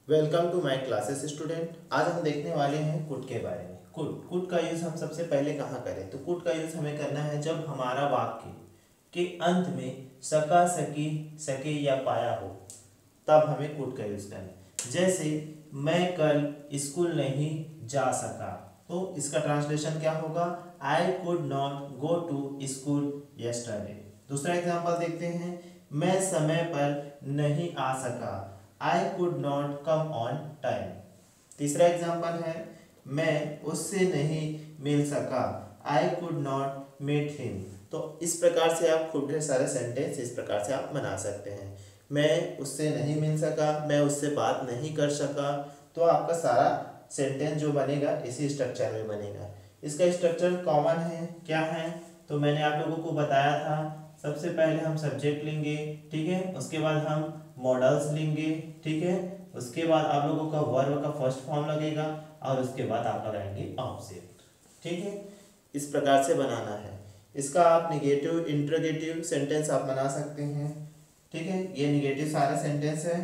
Welcome to my classes student. आज हम देखने वाले हैं कुड के बारे में। कुड का यूज़ हम सबसे पहले कहाँ करें, तो कुड का यूज़ हमें करना है जब हमारा वाक्य के अंत में सका, सकी, सके या पाया हो, तब हमें कुड का यूज़ करना है। जैसे मैं कल स्कूल नहीं जा सका, तो इसका ट्रांसलेशन क्या होगा? I could not go to school yesterday. दूसरा एग्जाम्पल देखते हैं, मैं समय पर नहीं आ सका, I could not come on time. तीसरा एग्जाम्पल है, मैं उससे नहीं मिल सका, I could not meet him. तो इस प्रकार से आप खूब ढेर सारे सेंटेंस इस प्रकार से आप बना सकते हैं। मैं उससे नहीं मिल सका, मैं उससे बात नहीं कर सका, तो आपका सारा सेंटेंस जो बनेगा इसी स्ट्रक्चर में बनेगा। इसका स्ट्रक्चर कॉमन है, क्या है? तो मैंने आप लोगों को बताया था, सबसे पहले हम सब्जेक्ट लेंगे, ठीक है, उसके बाद हम मॉडल्स लेंगे, ठीक है, उसके बाद आप लोगों का वर्ब का फर्स्ट फॉर्म लगेगा और उसके बाद आप लगाएंगे ऑब्जेक्ट, ठीक है। इस प्रकार से बनाना है। इसका आप निगेटिव इंट्रोगेटिव सेंटेंस आप बना सकते हैं, ठीक है। ये निगेटिव सारे सेंटेंस है।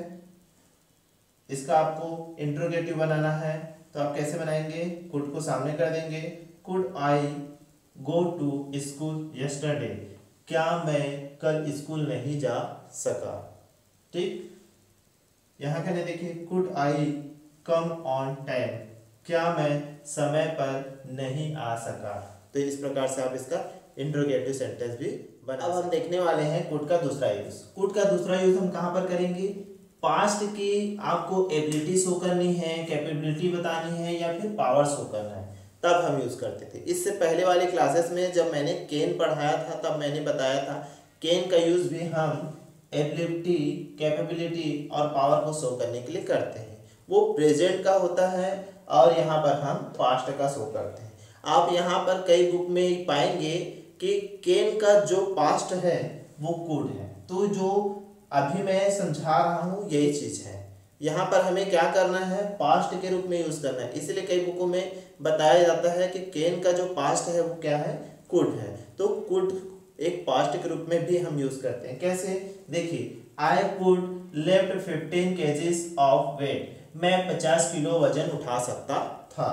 इसका आपको इंट्रोगेटिव बनाना है, तो आप कैसे बनाएंगे? कुड को सामने कर देंगे, could I go to school yesterday, क्या मैं कल स्कूल नहीं जा सका, ठीक। यहाँ कहने देखिए, could I come on time, क्या मैं समय पर नहीं आ सका। तो इस प्रकार से आप इसका इंट्रोगेटिव सेंटेंस भी बना। अब हम देखने वाले हैं कुड का दूसरा यूज। कुड का दूसरा यूज हम कहाँ पर करेंगे? पास्ट की आपको एबिलिटी शो करनी है, कैपेबिलिटी बतानी है या फिर पावर शो करना है, तब हम यूज करते थे। इससे पहले वाले क्लासेस में जब मैंने केन पढ़ाया था, तब मैंने बताया था केन का यूज भी हम एबिलिटी, कैपेबिलिटी और पावर को शो करने के लिए करते हैं। वो प्रेजेंट का होता है और यहाँ पर हम पास्ट का शो करते हैं। आप यहाँ पर कई बुक में पाएंगे कि केन का जो पास्ट है वो कुड है। तो जो अभी मैं समझा रहा हूँ यही चीज़ है। यहाँ पर हमें क्या करना है? पास्ट के रूप में यूज़ करना है। इसलिए कई बुकों में बताया जाता है कि केन का जो पास्ट है वो क्या है? कुड है। तो कुड एक पास्ट के रूप में भी हम यूज करते हैं। कैसे? देखिए, I could lift 15 kgs of weight, मैं 50 किलो वजन उठा सकता था।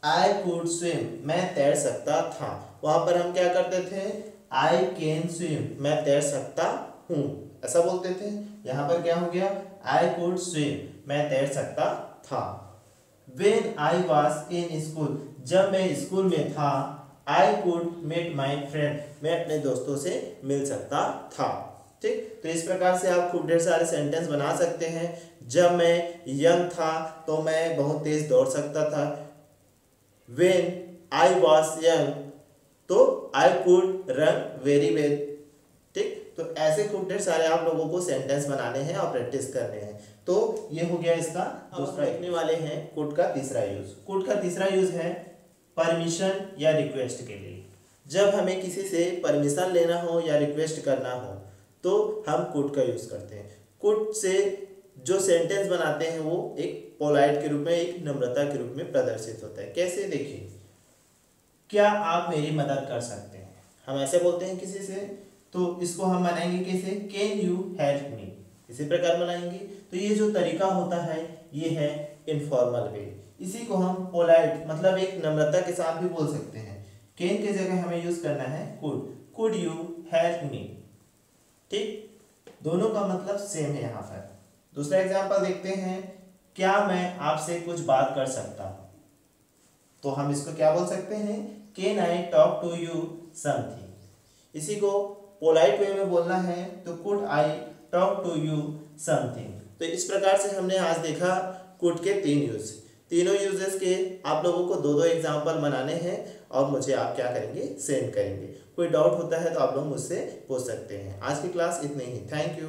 आई कुड स्विम, मैं तैर सकता था। वहां पर हम क्या करते थे? आई कैन स्विम, मैं तैर सकता हूँ, ऐसा बोलते थे। यहाँ पर क्या हो गया? आई कुड स्विम, मैं तैर सकता था। When I was in school, जब मैं स्कूल में था, I could meet my friend, मैं अपने दोस्तों से मिल सकता था, ठीक। तो इस प्रकार से आप खूब ढेर सारे सेंटेंस बना सकते हैं। जब मैं यंग था तो मैं बहुत तेज दौड़ सकता था। When I was young, तो I could run very well, ठीक। तो ऐसे खूब ढेर सारे आप लोगों को सेंटेंस बनाने हैं और प्रैक्टिस करने हैं। तो ये हो गया इसका दूसरा। देखने वाले हैं कुड का तीसरा यूज। कुड का तीसरा यूज है परमिशन या रिक्वेस्ट के लिए। जब हमें किसी से परमिशन लेना हो या रिक्वेस्ट करना हो तो हम कुड का यूज करते हैं। कुड से जो सेंटेंस बनाते हैं वो एक पोलाइट के रूप में, एक नम्रता के रूप में प्रदर्शित होता है। कैसे? देखिए, क्या आप मेरी मदद कर सकते हैं, हम ऐसे बोलते हैं किसी से। तो इसको हम बनाएंगे कैसे? कैन यू हेल्प मी, इसी प्रकार बनाएंगे। तो ये जो तरीका होता है ये है इनफॉर्मल वे। इसी को हम पोलाइट मतलब एक नम्रता के साथ भी बोल सकते हैं। कैन के जगह हमें यूज करना है could. Could you help me, ठीक। दोनों का मतलब सेम है यहाँ पर। दूसरा एग्जांपल देखते हैं, क्या मैं आपसे कुछ बात कर सकता हूँ, तो हम इसको क्या बोल सकते हैं? Can I talk to you something. इसी को पोलाइट वे में बोलना है तो could I talk to you something. तो इस प्रकार से हमने आज देखा कुड के 3 यूज। तीनों यूजेस के आप लोगों को 2-2 एग्जाम्पल बनाने हैं और मुझे आप क्या करेंगे? सेंड करेंगे। कोई डाउट होता है तो आप लोग मुझसे पूछ सकते हैं। आज की क्लास इतनी ही। Thank you.